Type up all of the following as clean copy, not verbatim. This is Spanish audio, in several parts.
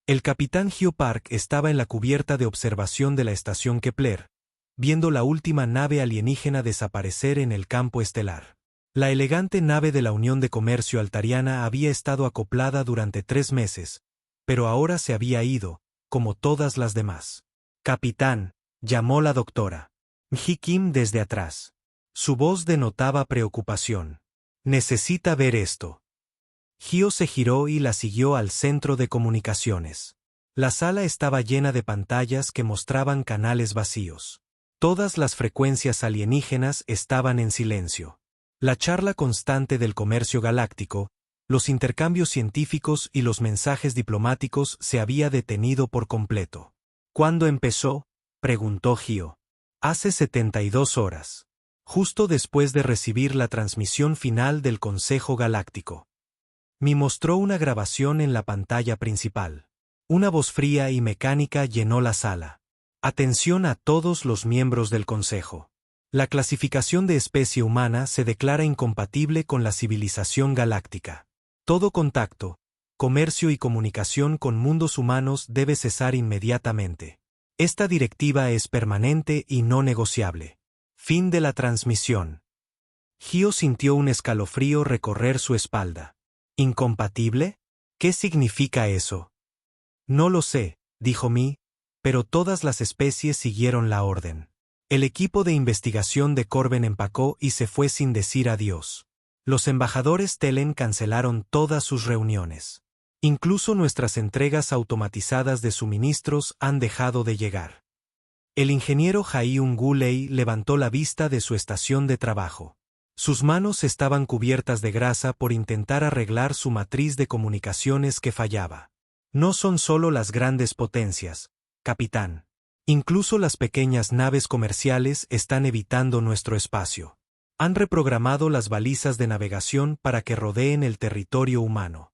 El capitán Gio Park estaba en la cubierta de observación de la estación Kepler, viendo la última nave alienígena desaparecer en el campo estelar. La elegante nave de la Unión de Comercio Altariana había estado acoplada durante 3 meses, pero ahora se había ido, como todas las demás. «Capitán», llamó la doctora Ji Kim desde atrás. Su voz denotaba preocupación. «Necesita ver esto». Gio se giró y la siguió al centro de comunicaciones. La sala estaba llena de pantallas que mostraban canales vacíos. Todas las frecuencias alienígenas estaban en silencio. La charla constante del comercio galáctico, los intercambios científicos y los mensajes diplomáticos se había detenido por completo. ¿Cuándo empezó?, preguntó Gio. Hace 72 horas. Justo después de recibir la transmisión final del Consejo Galáctico. Me mostró una grabación en la pantalla principal. Una voz fría y mecánica llenó la sala. Atención a todos los miembros del Consejo. La clasificación de especie humana se declara incompatible con la civilización galáctica. Todo contacto, comercio y comunicación con mundos humanos debe cesar inmediatamente. Esta directiva es permanente y no negociable. Fin de la transmisión. Gio sintió un escalofrío recorrer su espalda. ¿Incompatible? ¿Qué significa eso? No lo sé, dijo Mi, pero todas las especies siguieron la orden. El equipo de investigación de Corben empacó y se fue sin decir adiós. Los embajadores Telen cancelaron todas sus reuniones. Incluso nuestras entregas automatizadas de suministros han dejado de llegar. El ingeniero Jaiun-Gu Lei levantó la vista de su estación de trabajo. Sus manos estaban cubiertas de grasa por intentar arreglar su matriz de comunicaciones que fallaba. No son solo las grandes potencias, capitán. Incluso las pequeñas naves comerciales están evitando nuestro espacio. Han reprogramado las balizas de navegación para que rodeen el territorio humano.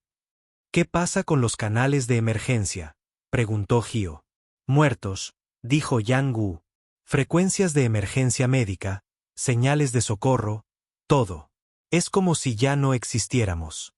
¿Qué pasa con los canales de emergencia?, preguntó Gio. Muertos, dijo Yang Gu. Frecuencias de emergencia médica, señales de socorro, todo. Es como si ya no existiéramos.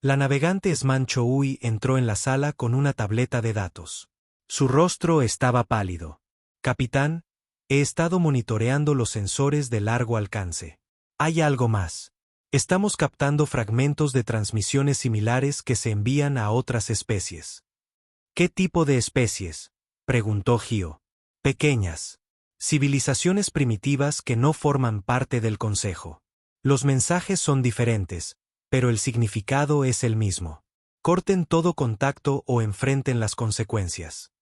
La navegante Sman Choui entró en la sala con una tableta de datos. Su rostro estaba pálido. Capitán, he estado monitoreando los sensores de largo alcance. Hay algo más. Estamos captando fragmentos de transmisiones similares que se envían a otras especies. ¿Qué tipo de especies?, preguntó Gio. Pequeñas. Civilizaciones primitivas que no forman parte del Consejo. Los mensajes son diferentes, pero el significado es el mismo. Corten todo contacto o enfrenten las consecuencias.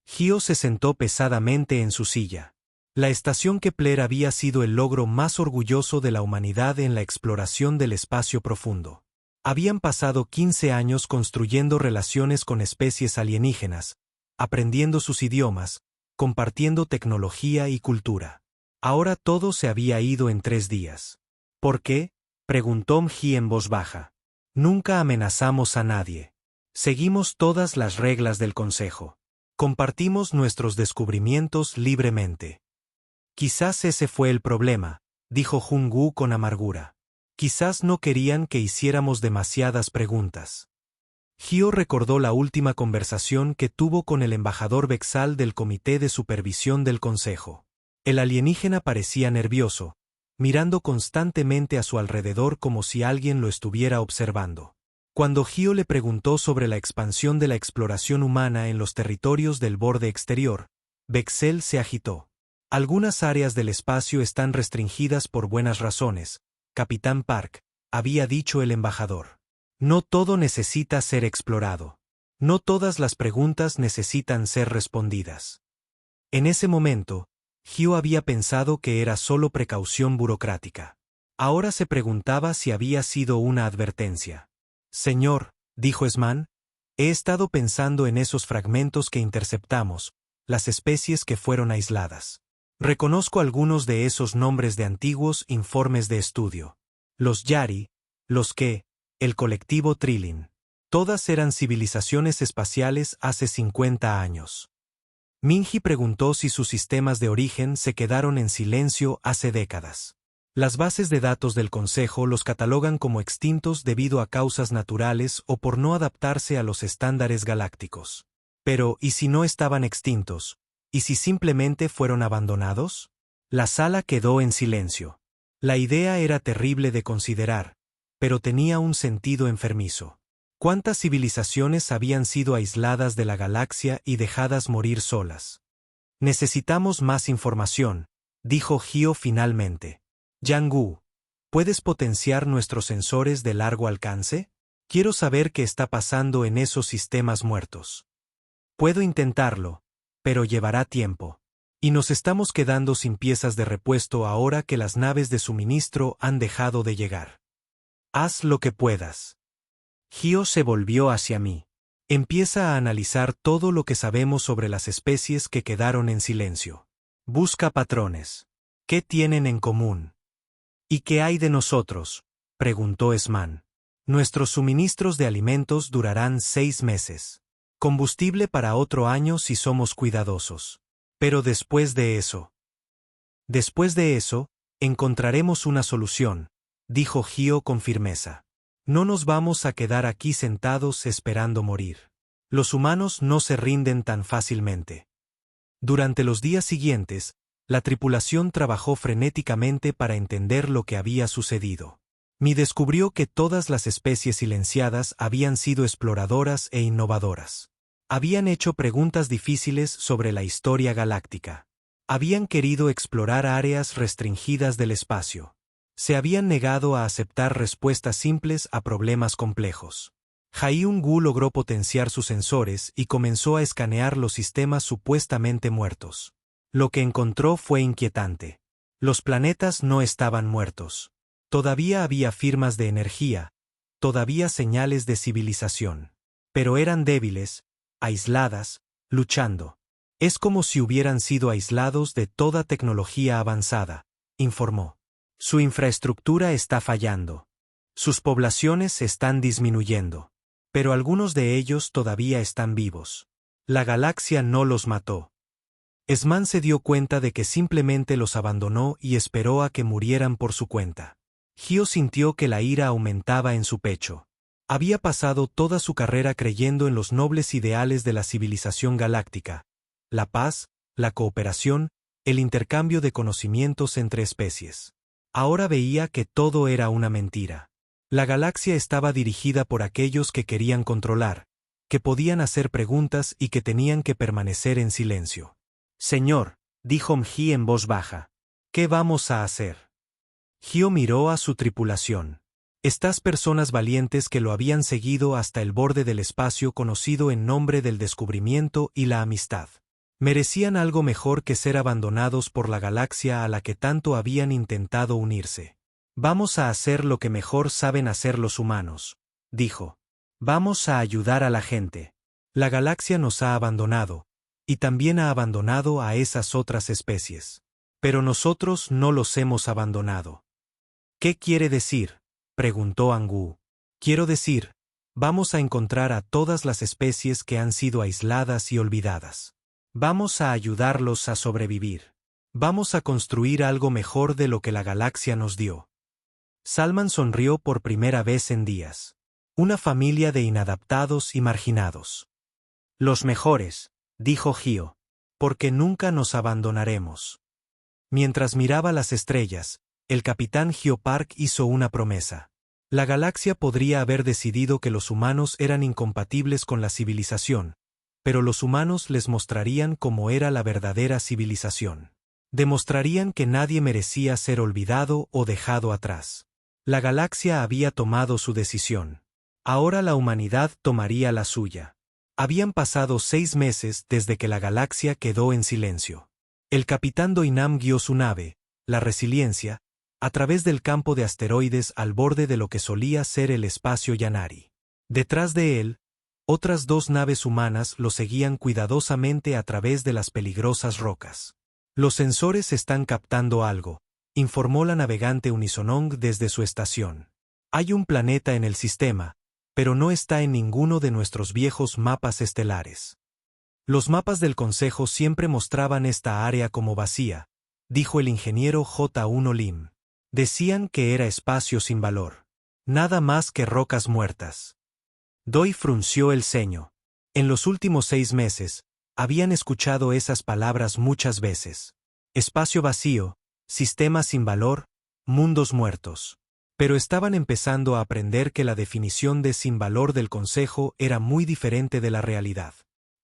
Gio se sentó pesadamente en su silla. La estación Kepler había sido el logro más orgulloso de la humanidad en la exploración del espacio profundo. Habían pasado 15 años construyendo relaciones con especies alienígenas, aprendiendo sus idiomas, compartiendo tecnología y cultura. Ahora todo se había ido en 3 días. ¿Por qué?, preguntó Mji en voz baja. Nunca amenazamos a nadie. Seguimos todas las reglas del Consejo. Compartimos nuestros descubrimientos libremente. Quizás ese fue el problema, dijo Jun-Gu con amargura. Quizás no querían que hiciéramos demasiadas preguntas. Gio recordó la última conversación que tuvo con el embajador Vexal del Comité de Supervisión del Consejo. El alienígena parecía nervioso, mirando constantemente a su alrededor como si alguien lo estuviera observando. Cuando Gio le preguntó sobre la expansión de la exploración humana en los territorios del borde exterior, Vexel se agitó. Algunas áreas del espacio están restringidas por buenas razones, Capitán Park, había dicho el embajador. No todo necesita ser explorado. No todas las preguntas necesitan ser respondidas. En ese momento, Gio había pensado que era solo precaución burocrática. Ahora se preguntaba si había sido una advertencia. Señor, dijo Sman, he estado pensando en esos fragmentos que interceptamos, las especies que fueron aisladas. Reconozco algunos de esos nombres de antiguos informes de estudio. Los Yari, los que, el colectivo Trilin. Todas eran civilizaciones espaciales hace 50 años. Minji preguntó si sus sistemas de origen se quedaron en silencio hace décadas. Las bases de datos del Consejo los catalogan como extintos debido a causas naturales o por no adaptarse a los estándares galácticos. Pero, ¿y si no estaban extintos? ¿Y si simplemente fueron abandonados? La sala quedó en silencio. La idea era terrible de considerar, pero tenía un sentido enfermizo. ¿Cuántas civilizaciones habían sido aisladas de la galaxia y dejadas morir solas? Necesitamos más información, dijo Gio finalmente. Yang-gu, ¿puedes potenciar nuestros sensores de largo alcance? Quiero saber qué está pasando en esos sistemas muertos. Puedo intentarlo, pero llevará tiempo. Y nos estamos quedando sin piezas de repuesto ahora que las naves de suministro han dejado de llegar. Haz lo que puedas. Gio se volvió hacia mí. Empieza a analizar todo lo que sabemos sobre las especies que quedaron en silencio. Busca patrones. ¿Qué tienen en común? ¿Y qué hay de nosotros?, preguntó Esman. Nuestros suministros de alimentos durarán 6 meses. Combustible para otro año si somos cuidadosos. Pero después de eso, encontraremos una solución, dijo Gio con firmeza. No nos vamos a quedar aquí sentados esperando morir. Los humanos no se rinden tan fácilmente. Durante los días siguientes, la tripulación trabajó frenéticamente para entender lo que había sucedido. Mi descubrió que todas las especies silenciadas habían sido exploradoras e innovadoras. Habían hecho preguntas difíciles sobre la historia galáctica. Habían querido explorar áreas restringidas del espacio. Se habían negado a aceptar respuestas simples a problemas complejos. Hyun-Gu logró potenciar sus sensores y comenzó a escanear los sistemas supuestamente muertos. Lo que encontró fue inquietante. Los planetas no estaban muertos. Todavía había firmas de energía, todavía señales de civilización. Pero eran débiles, aisladas, luchando. Es como si hubieran sido aislados de toda tecnología avanzada, informó. Su infraestructura está fallando. Sus poblaciones están disminuyendo. Pero algunos de ellos todavía están vivos. La galaxia no los mató. Esman se dio cuenta de que simplemente los abandonó y esperó a que murieran por su cuenta. Gio sintió que la ira aumentaba en su pecho. Había pasado toda su carrera creyendo en los nobles ideales de la civilización galáctica: la paz, la cooperación, el intercambio de conocimientos entre especies. Ahora veía que todo era una mentira. La galaxia estaba dirigida por aquellos que querían controlar, que podían hacer preguntas y que tenían que permanecer en silencio. Señor, dijo Mji en voz baja, ¿qué vamos a hacer? Gio miró a su tripulación. Estas personas valientes que lo habían seguido hasta el borde del espacio conocido en nombre del descubrimiento y la amistad. Merecían algo mejor que ser abandonados por la galaxia a la que tanto habían intentado unirse. Vamos a hacer lo que mejor saben hacer los humanos, dijo. Vamos a ayudar a la gente. La galaxia nos ha abandonado, y también ha abandonado a esas otras especies. Pero nosotros no los hemos abandonado. ¿Qué quiere decir?, preguntó Angu. Quiero decir, vamos a encontrar a todas las especies que han sido aisladas y olvidadas. Vamos a ayudarlos a sobrevivir. Vamos a construir algo mejor de lo que la galaxia nos dio. Salman sonrió por primera vez en días. Una familia de inadaptados y marginados. Los mejores, dijo Gio, porque nunca nos abandonaremos. Mientras miraba las estrellas, el capitán Gio Park hizo una promesa. La galaxia podría haber decidido que los humanos eran incompatibles con la civilización, pero los humanos les mostrarían cómo era la verdadera civilización. Demostrarían que nadie merecía ser olvidado o dejado atrás. La galaxia había tomado su decisión. Ahora la humanidad tomaría la suya. Habían pasado 6 meses desde que la galaxia quedó en silencio. El capitán Doinam guió su nave, la Resiliencia, a través del campo de asteroides al borde de lo que solía ser el espacio Yanari. Detrás de él, otras 2 naves humanas lo seguían cuidadosamente a través de las peligrosas rocas. Los sensores están captando algo, informó la navegante Unisonong desde su estación. Hay un planeta en el sistema, pero no está en ninguno de nuestros viejos mapas estelares. Los mapas del Consejo siempre mostraban esta área como vacía, dijo el ingeniero J1 Lim. Decían que era espacio sin valor. Nada más que rocas muertas. Doi frunció el ceño. En los últimos 6 meses, habían escuchado esas palabras muchas veces. Espacio vacío, sistema sin valor, mundos muertos. Pero estaban empezando a aprender que la definición de sin valor del consejo era muy diferente de la realidad.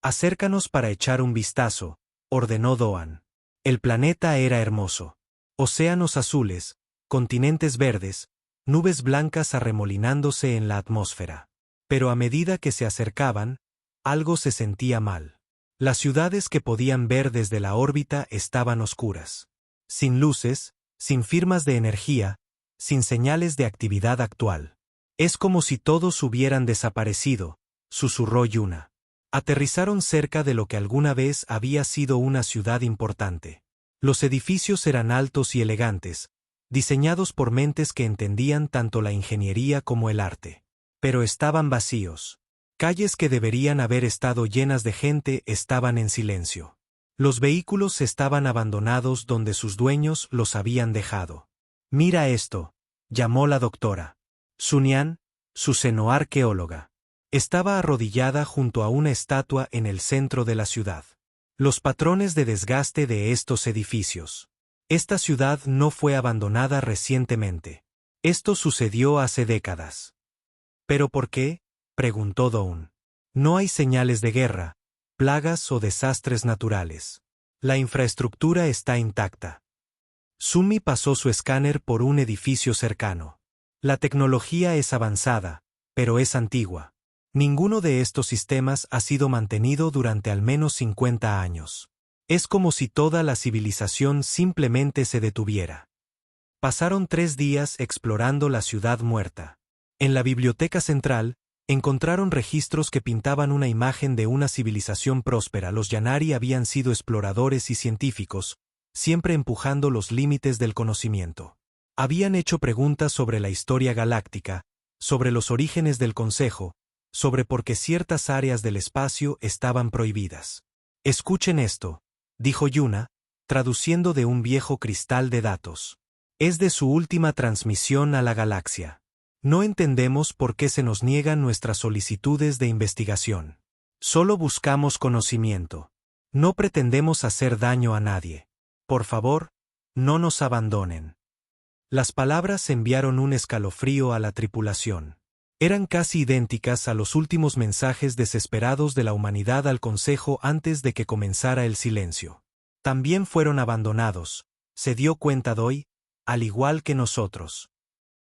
Acércanos para echar un vistazo, ordenó Doan. El planeta era hermoso. Océanos azules, continentes verdes, nubes blancas arremolinándose en la atmósfera. Pero a medida que se acercaban, algo se sentía mal. Las ciudades que podían ver desde la órbita estaban oscuras. Sin luces, sin firmas de energía, sin señales de actividad actual. Es como si todos hubieran desaparecido, susurró Yuna. Aterrizaron cerca de lo que alguna vez había sido una ciudad importante. Los edificios eran altos y elegantes, diseñados por mentes que entendían tanto la ingeniería como el arte. Pero estaban vacíos. Calles que deberían haber estado llenas de gente estaban en silencio. Los vehículos estaban abandonados donde sus dueños los habían dejado. Mira esto, llamó la doctora. Sunian, su xenoarqueóloga, estaba arrodillada junto a una estatua en el centro de la ciudad. Los patrones de desgaste de estos edificios. Esta ciudad no fue abandonada recientemente. Esto sucedió hace décadas. ¿Pero por qué?, preguntó Dawn. No hay señales de guerra, plagas o desastres naturales. La infraestructura está intacta. Sumi pasó su escáner por un edificio cercano. La tecnología es avanzada, pero es antigua. Ninguno de estos sistemas ha sido mantenido durante al menos 50 años. Es como si toda la civilización simplemente se detuviera. Pasaron 3 días explorando la ciudad muerta. En la biblioteca central, encontraron registros que pintaban una imagen de una civilización próspera. Los Yanari habían sido exploradores y científicos, siempre empujando los límites del conocimiento. Habían hecho preguntas sobre la historia galáctica, sobre los orígenes del Consejo, sobre por qué ciertas áreas del espacio estaban prohibidas. Escuchen esto, dijo Yuna, traduciendo de un viejo cristal de datos. Es de su última transmisión a la galaxia. No entendemos por qué se nos niegan nuestras solicitudes de investigación. Solo buscamos conocimiento. No pretendemos hacer daño a nadie. Por favor, no nos abandonen. Las palabras enviaron un escalofrío a la tripulación. Eran casi idénticas a los últimos mensajes desesperados de la humanidad al Consejo antes de que comenzara el silencio. También fueron abandonados, se dio cuenta Doi, al igual que nosotros.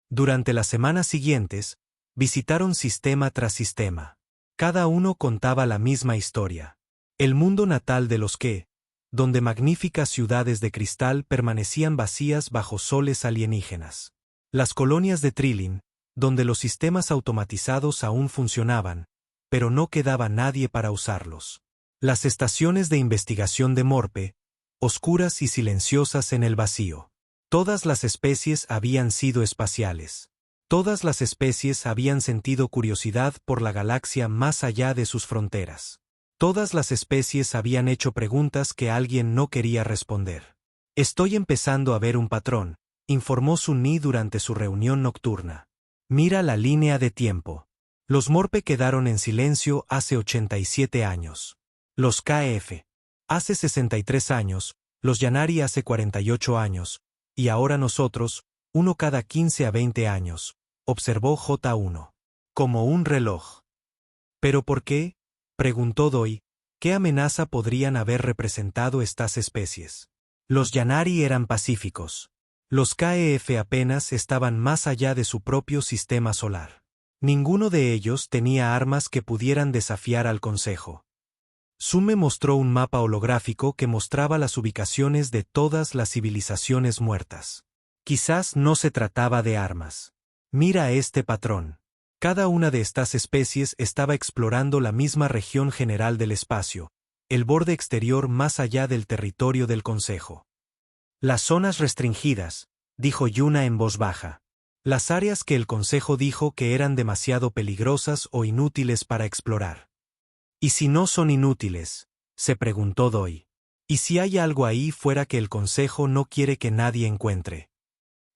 Durante las semanas siguientes, visitaron sistema tras sistema. Cada uno contaba la misma historia. El mundo natal de los que, donde magníficas ciudades de cristal permanecían vacías bajo soles alienígenas. Las colonias de Trilin, donde los sistemas automatizados aún funcionaban, pero no quedaba nadie para usarlos. Las estaciones de investigación de Morpe, oscuras y silenciosas en el vacío. Todas las especies habían sido espaciales. Todas las especies habían sentido curiosidad por la galaxia más allá de sus fronteras. Todas las especies habían hecho preguntas que alguien no quería responder. Estoy empezando a ver un patrón, informó Sunni durante su reunión nocturna. Mira la línea de tiempo. Los Morpe quedaron en silencio hace 87 años. Los KF. Hace 63 años, los Yanari hace 48 años, y ahora nosotros, uno cada 15 a 20 años, observó J1. Como un reloj. ¿Pero por qué?, preguntó Doi. ¿Qué amenaza podrían haber representado estas especies? Los Yanari eran pacíficos. Los KEF apenas estaban más allá de su propio sistema solar. Ninguno de ellos tenía armas que pudieran desafiar al Consejo. Sume mostró un mapa holográfico que mostraba las ubicaciones de todas las civilizaciones muertas. Quizás no se trataba de armas. Mira este patrón. Cada una de estas especies estaba explorando la misma región general del espacio, el borde exterior más allá del territorio del Consejo. Las zonas restringidas, dijo Yuna en voz baja. Las áreas que el Consejo dijo que eran demasiado peligrosas o inútiles para explorar. ¿Y si no son inútiles?, se preguntó Doi. ¿Y si hay algo ahí fuera que el Consejo no quiere que nadie encuentre?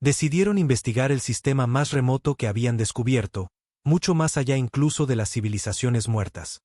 Decidieron investigar el sistema más remoto que habían descubierto, mucho más allá incluso de las civilizaciones muertas.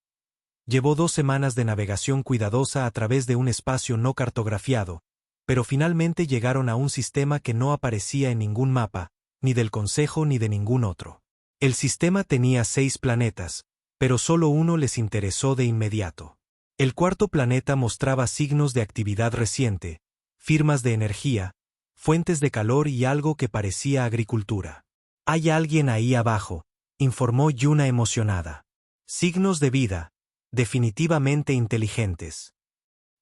Llevó 2 semanas de navegación cuidadosa a través de un espacio no cartografiado, pero finalmente llegaron a un sistema que no aparecía en ningún mapa, ni del Consejo ni de ningún otro. El sistema tenía 6 planetas, pero solo uno les interesó de inmediato. El cuarto planeta mostraba signos de actividad reciente, firmas de energía, fuentes de calor y algo que parecía agricultura. «Hay alguien ahí abajo», informó Yuna emocionada. «Signos de vida, definitivamente inteligentes».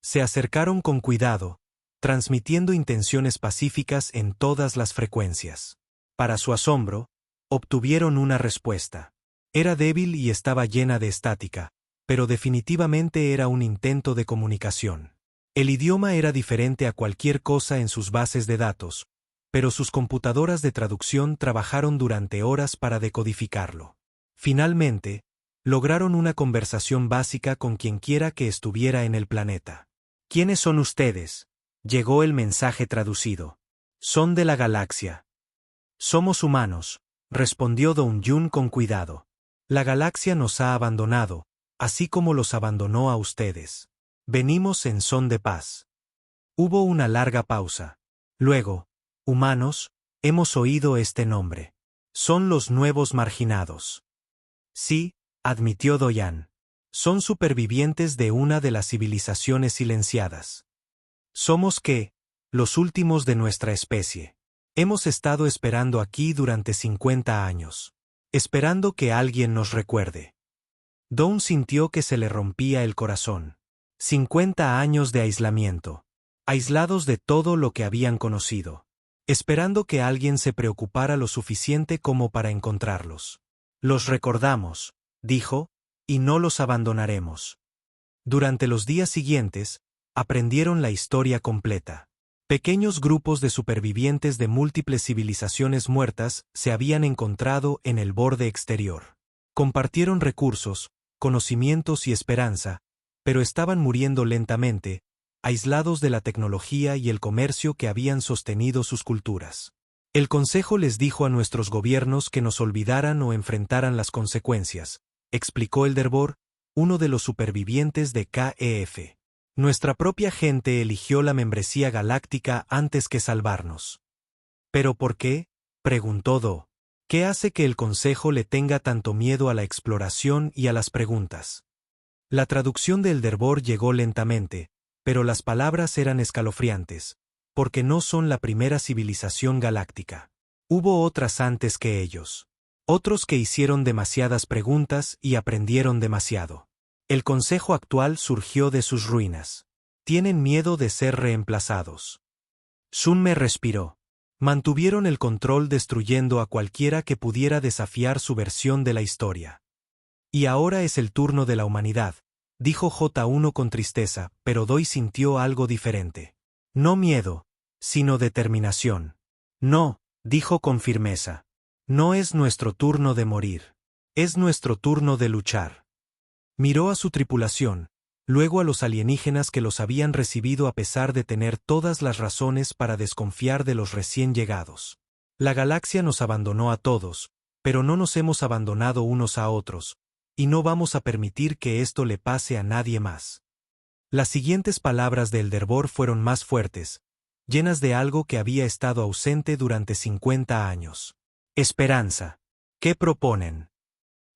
Se acercaron con cuidado, transmitiendo intenciones pacíficas en todas las frecuencias. Para su asombro, obtuvieron una respuesta. Era débil y estaba llena de estática, pero definitivamente era un intento de comunicación. El idioma era diferente a cualquier cosa en sus bases de datos, pero sus computadoras de traducción trabajaron durante horas para decodificarlo. Finalmente, lograron una conversación básica con quienquiera que estuviera en el planeta. «¿Quiénes son ustedes?», llegó el mensaje traducido. «Son de la galaxia». «Somos humanos», respondió Dong-Jun con cuidado. «La galaxia nos ha abandonado, así como los abandonó a ustedes. Venimos en son de paz». Hubo una larga pausa. Luego, «Humanos, hemos oído este nombre. Son los nuevos marginados». «Sí», admitió Doyan. «Son supervivientes de una de las civilizaciones silenciadas. Somos los últimos de nuestra especie. Hemos estado esperando aquí durante 50 años. Esperando que alguien nos recuerde». Dawn sintió que se le rompía el corazón. 50 años de aislamiento. Aislados de todo lo que habían conocido. Esperando que alguien se preocupara lo suficiente como para encontrarlos. «Los recordamos», dijo, «y no los abandonaremos». Durante los días siguientes, aprendieron la historia completa. Pequeños grupos de supervivientes de múltiples civilizaciones muertas se habían encontrado en el borde exterior. Compartieron recursos, conocimientos y esperanza, pero estaban muriendo lentamente, aislados de la tecnología y el comercio que habían sostenido sus culturas. «El Consejo les dijo a nuestros gobiernos que nos olvidaran o enfrentaran las consecuencias», explicó Elderbor, uno de los supervivientes de KEF. «Nuestra propia gente eligió la membresía galáctica antes que salvarnos». «¿Pero por qué?», preguntó Do. «¿Qué hace que el Consejo le tenga tanto miedo a la exploración y a las preguntas?». La traducción de Elderbor llegó lentamente, pero las palabras eran escalofriantes, porque no son la primera civilización galáctica. Hubo otras antes que ellos. Otros que hicieron demasiadas preguntas y aprendieron demasiado. El Consejo actual surgió de sus ruinas. Tienen miedo de ser reemplazados. Sunme respiró. Mantuvieron el control destruyendo a cualquiera que pudiera desafiar su versión de la historia. «Y ahora es el turno de la humanidad», dijo J1 con tristeza, pero Doi sintió algo diferente. «No miedo, sino determinación». «No», dijo con firmeza. «No es nuestro turno de morir. Es nuestro turno de luchar». Miró a su tripulación, luego a los alienígenas que los habían recibido a pesar de tener todas las razones para desconfiar de los recién llegados. «La galaxia nos abandonó a todos, pero no nos hemos abandonado unos a otros, y no vamos a permitir que esto le pase a nadie más». Las siguientes palabras de Elderbor fueron más fuertes, llenas de algo que había estado ausente durante 50 años. «Esperanza. ¿Qué proponen?»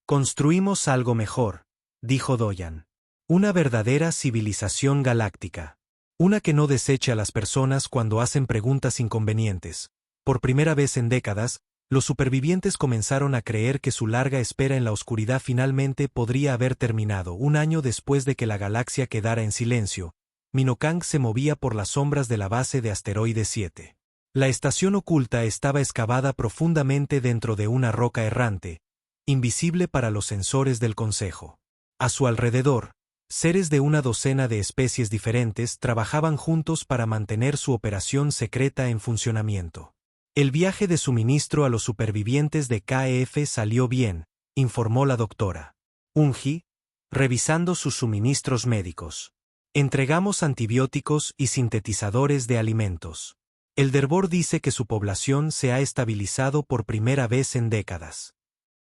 «Construimos algo mejor», dijo Doyan. «Una verdadera civilización galáctica. Una que no deseche a las personas cuando hacen preguntas inconvenientes». Por primera vez en décadas, los supervivientes comenzaron a creer que su larga espera en la oscuridad finalmente podría haber terminado. Un año después de que la galaxia quedara en silencio, Minokang se movía por las sombras de la base de Asteroide 7. La estación oculta estaba excavada profundamente dentro de una roca errante, invisible para los sensores del Consejo. A su alrededor, seres de una docena de especies diferentes trabajaban juntos para mantener su operación secreta en funcionamiento. «El viaje de suministro a los supervivientes de KEF salió bien», informó la doctora Ungi, revisando sus suministros médicos. «Entregamos antibióticos y sintetizadores de alimentos. El Dervor dice que su población se ha estabilizado por primera vez en décadas.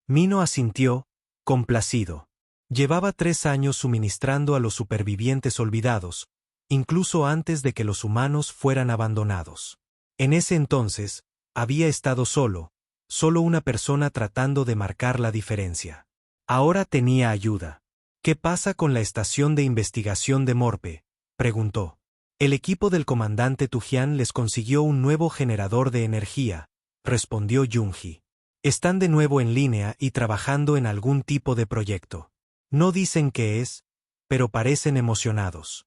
Mino asintió, complacido. Llevaba 3 años suministrando a los supervivientes olvidados, incluso antes de que los humanos fueran abandonados. En ese entonces, había estado solo una persona tratando de marcar la diferencia. Ahora tenía ayuda. ¿Qué pasa con la estación de investigación de Morpe?, preguntó. El equipo del comandante Tujian les consiguió un nuevo generador de energía, respondió Yunji. Están de nuevo en línea y trabajando en algún tipo de proyecto. No dicen qué es, pero parecen emocionados.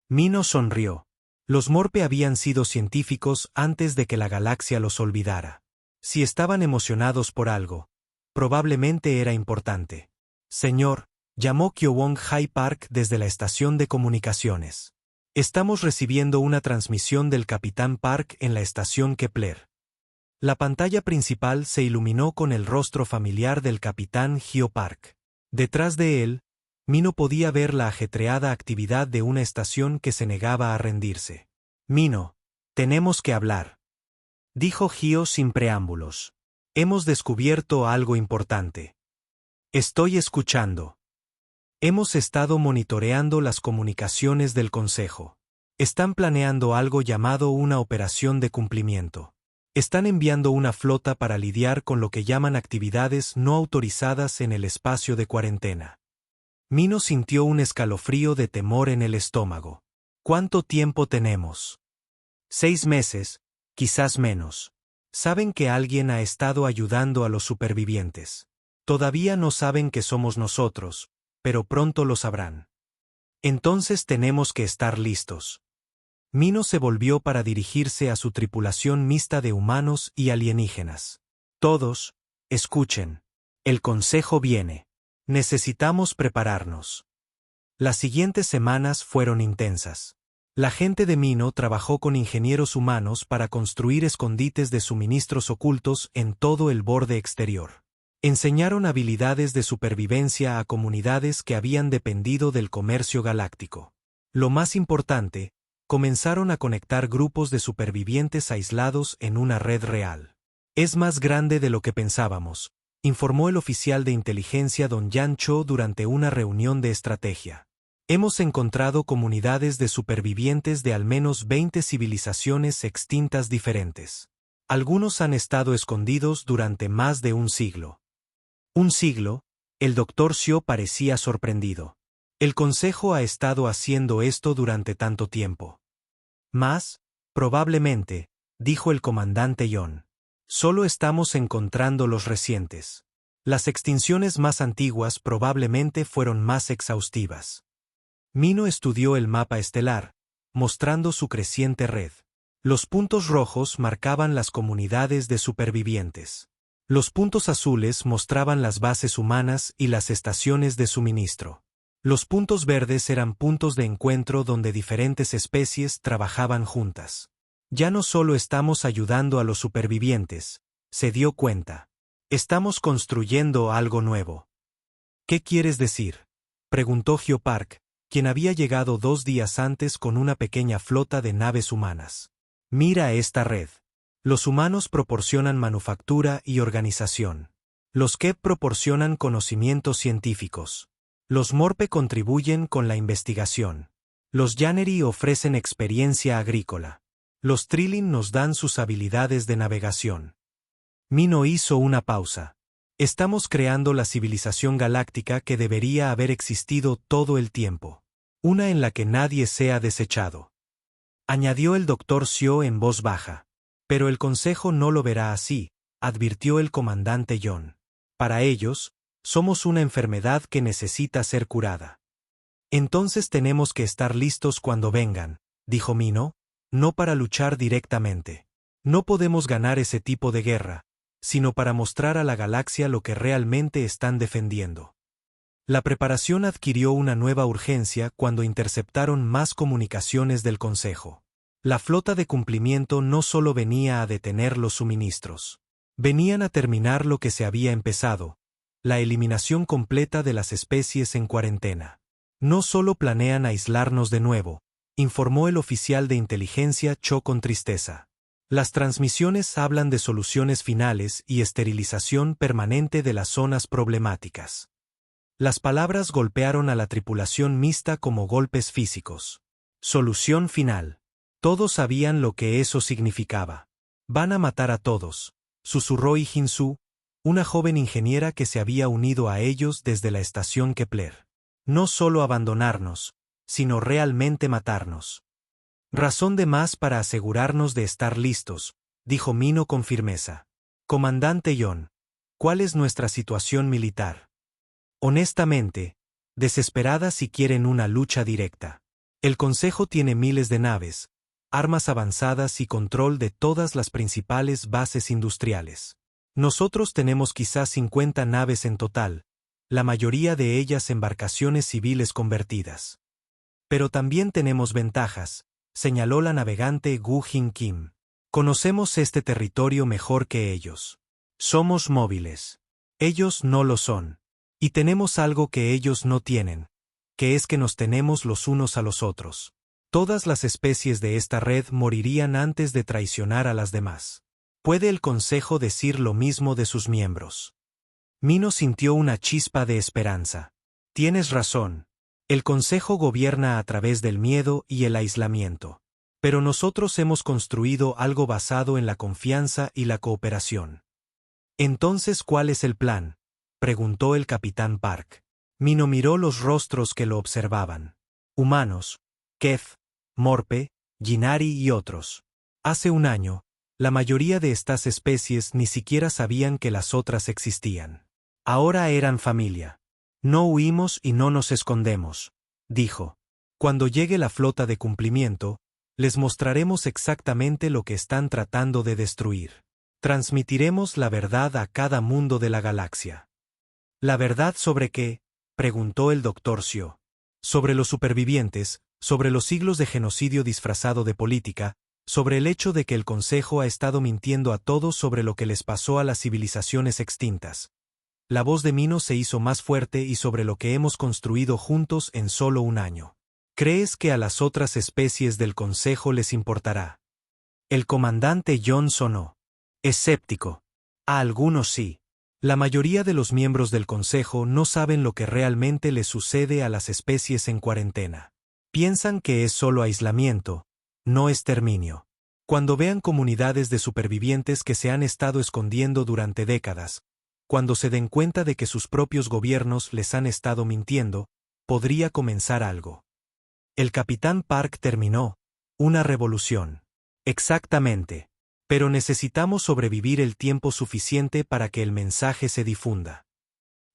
Mino sonrió. Los Morpe habían sido científicos antes de que la galaxia los olvidara. Si estaban emocionados por algo, probablemente era importante. Señor, llamó Kyowong High Park desde la estación de comunicaciones. Estamos recibiendo una transmisión del Capitán Park en la estación Kepler. La pantalla principal se iluminó con el rostro familiar del Capitán Hyo Park. Detrás de él, Mino podía ver la ajetreada actividad de una estación que se negaba a rendirse. Mino, tenemos que hablar, dijo Hyo sin preámbulos. Hemos descubierto algo importante. Estoy escuchando. Hemos estado monitoreando las comunicaciones del Consejo. Están planeando algo llamado una operación de cumplimiento. Están enviando una flota para lidiar con lo que llaman actividades no autorizadas en el espacio de cuarentena. Mino sintió un escalofrío de temor en el estómago. ¿Cuánto tiempo tenemos? 6 meses, quizás menos. Saben que alguien ha estado ayudando a los supervivientes. Todavía no saben que somos nosotros, pero pronto lo sabrán. Entonces tenemos que estar listos. Mino se volvió para dirigirse a su tripulación mixta de humanos y alienígenas. Todos, escuchen. El consejo viene. Necesitamos prepararnos. Las siguientes semanas fueron intensas. La gente de Mino trabajó con ingenieros humanos para construir escondites de suministros ocultos en todo el borde exterior. Enseñaron habilidades de supervivencia a comunidades que habían dependido del comercio galáctico. Lo más importante, comenzaron a conectar grupos de supervivientes aislados en una red real. Es más grande de lo que pensábamos, informó el oficial de inteligencia Don Yan Cho durante una reunión de estrategia. Hemos encontrado comunidades de supervivientes de al menos 20 civilizaciones extintas diferentes. Algunos han estado escondidos durante más de un siglo. ¿Un siglo? El Dr. Xiao parecía sorprendido. El Consejo ha estado haciendo esto durante tanto tiempo. Más, probablemente, dijo el comandante Yon. Solo estamos encontrando los recientes. Las extinciones más antiguas probablemente fueron más exhaustivas. Mino estudió el mapa estelar, mostrando su creciente red. Los puntos rojos marcaban las comunidades de supervivientes. Los puntos azules mostraban las bases humanas y las estaciones de suministro. Los puntos verdes eran puntos de encuentro donde diferentes especies trabajaban juntas. Ya no solo estamos ayudando a los supervivientes, se dio cuenta. Estamos construyendo algo nuevo. ¿Qué quieres decir?, preguntó Hyo Park, quien había llegado 2 días antes con una pequeña flota de naves humanas. Mira esta red. Los humanos proporcionan manufactura y organización. Los Kep proporcionan conocimientos científicos. Los Morpe contribuyen con la investigación. Los Yaneri ofrecen experiencia agrícola. Los Trilin nos dan sus habilidades de navegación. Mino hizo una pausa. Estamos creando la civilización galáctica que debería haber existido todo el tiempo. Una en la que nadie sea desechado. Añadió el Dr. Xiao en voz baja. Pero el Consejo no lo verá así, advirtió el comandante Yon. Para ellos, somos una enfermedad que necesita ser curada. Entonces tenemos que estar listos cuando vengan, dijo Mino, no para luchar directamente. No podemos ganar ese tipo de guerra, sino para mostrar a la galaxia lo que realmente están defendiendo. La preparación adquirió una nueva urgencia cuando interceptaron más comunicaciones del Consejo. La flota de cumplimiento no solo venía a detener los suministros. Venían a terminar lo que se había empezado, la eliminación completa de las especies en cuarentena. No solo planean aislarnos de nuevo, informó el oficial de inteligencia Cho con tristeza. Las transmisiones hablan de soluciones finales y esterilización permanente de las zonas problemáticas. Las palabras golpearon a la tripulación mixta como golpes físicos. Solución final. Todos sabían lo que eso significaba. Van a matar a todos, susurró Ijinsu, una joven ingeniera que se había unido a ellos desde la estación Kepler. No solo abandonarnos, sino realmente matarnos. Razón de más para asegurarnos de estar listos, dijo Mino con firmeza. Comandante Yon, ¿cuál es nuestra situación militar? Honestamente, desesperada si quieren una lucha directa. El Consejo tiene miles de naves, armas avanzadas y control de todas las principales bases industriales. Nosotros tenemos quizás 50 naves en total, la mayoría de ellas embarcaciones civiles convertidas. Pero también tenemos ventajas, señaló la navegante Gu Jin Kim. Conocemos este territorio mejor que ellos. Somos móviles. Ellos no lo son. Y tenemos algo que ellos no tienen, que es que nos tenemos los unos a los otros. Todas las especies de esta red morirían antes de traicionar a las demás. ¿Puede el Consejo decir lo mismo de sus miembros? Mino sintió una chispa de esperanza. Tienes razón. El Consejo gobierna a través del miedo y el aislamiento. Pero nosotros hemos construido algo basado en la confianza y la cooperación. Entonces, ¿cuál es el plan?, preguntó el capitán Park. Mino miró los rostros que lo observaban. Humanos, Kef, Morpe, Ginari y otros. Hace un año, la mayoría de estas especies ni siquiera sabían que las otras existían. Ahora eran familia. No huimos y no nos escondemos, dijo. Cuando llegue la flota de cumplimiento, les mostraremos exactamente lo que están tratando de destruir. Transmitiremos la verdad a cada mundo de la galaxia. ¿La verdad sobre qué?, preguntó el Dr. Xio. Sobre los supervivientes, sobre los siglos de genocidio disfrazado de política, sobre el hecho de que el Consejo ha estado mintiendo a todos sobre lo que les pasó a las civilizaciones extintas. La voz de Mino se hizo más fuerte y sobre lo que hemos construido juntos en solo un año. ¿Crees que a las otras especies del Consejo les importará? El comandante John sonó. Escéptico. A algunos sí. La mayoría de los miembros del Consejo no saben lo que realmente les sucede a las especies en cuarentena. Piensan que es solo aislamiento, no exterminio. Cuando vean comunidades de supervivientes que se han estado escondiendo durante décadas, cuando se den cuenta de que sus propios gobiernos les han estado mintiendo, podría comenzar algo. El capitán Park terminó. Una revolución. Exactamente. Pero necesitamos sobrevivir el tiempo suficiente para que el mensaje se difunda.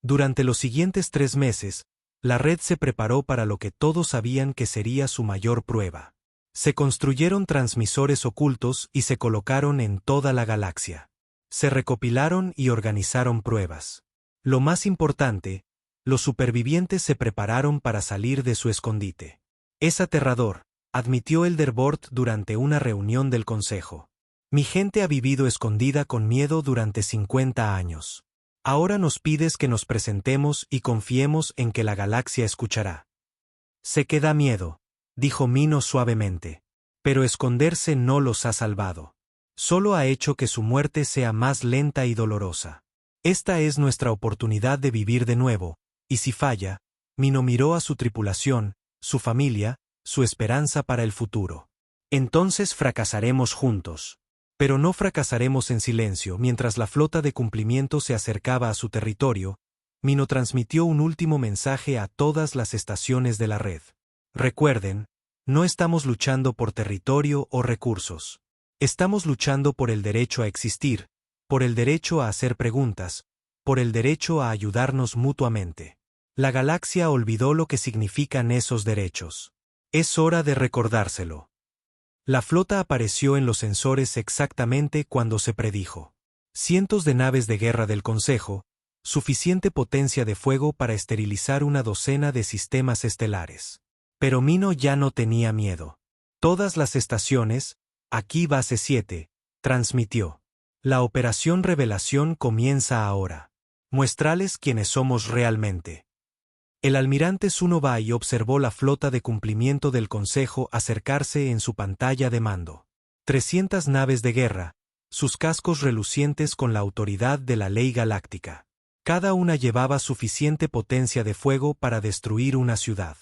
Durante los siguientes 3 meses, la red se preparó para lo que todos sabían que sería su mayor prueba. Se construyeron transmisores ocultos y se colocaron en toda la galaxia. Se recopilaron y organizaron pruebas. Lo más importante, los supervivientes se prepararon para salir de su escondite. Es aterrador, admitió Elderbord durante una reunión del Consejo. Mi gente ha vivido escondida con miedo durante 50 años. Ahora nos pides que nos presentemos y confiemos en que la galaxia escuchará. Sé que da miedo, dijo Mino suavemente. Pero esconderse no los ha salvado. Solo ha hecho que su muerte sea más lenta y dolorosa. Esta es nuestra oportunidad de vivir de nuevo, y si falla, Mino miró a su tripulación, su familia, su esperanza para el futuro. Entonces fracasaremos juntos. Pero no fracasaremos en silencio. Mientras la flota de cumplimiento se acercaba a su territorio, Mino transmitió un último mensaje a todas las estaciones de la red. Recuerden, no estamos luchando por territorio o recursos. Estamos luchando por el derecho a existir, por el derecho a hacer preguntas, por el derecho a ayudarnos mutuamente. La galaxia olvidó lo que significan esos derechos. Es hora de recordárselo. La flota apareció en los sensores exactamente cuando se predijo. Cientos de naves de guerra del Consejo, suficiente potencia de fuego para esterilizar una docena de sistemas estelares. Pero Mino ya no tenía miedo. Todas las estaciones, aquí base 7, transmitió. La operación Revelación comienza ahora. Muestrales quiénes somos realmente. El almirante Tsunobai observó la flota de cumplimiento del Consejo acercarse en su pantalla de mando. 300 naves de guerra, sus cascos relucientes con la autoridad de la ley galáctica. Cada una llevaba suficiente potencia de fuego para destruir una ciudad.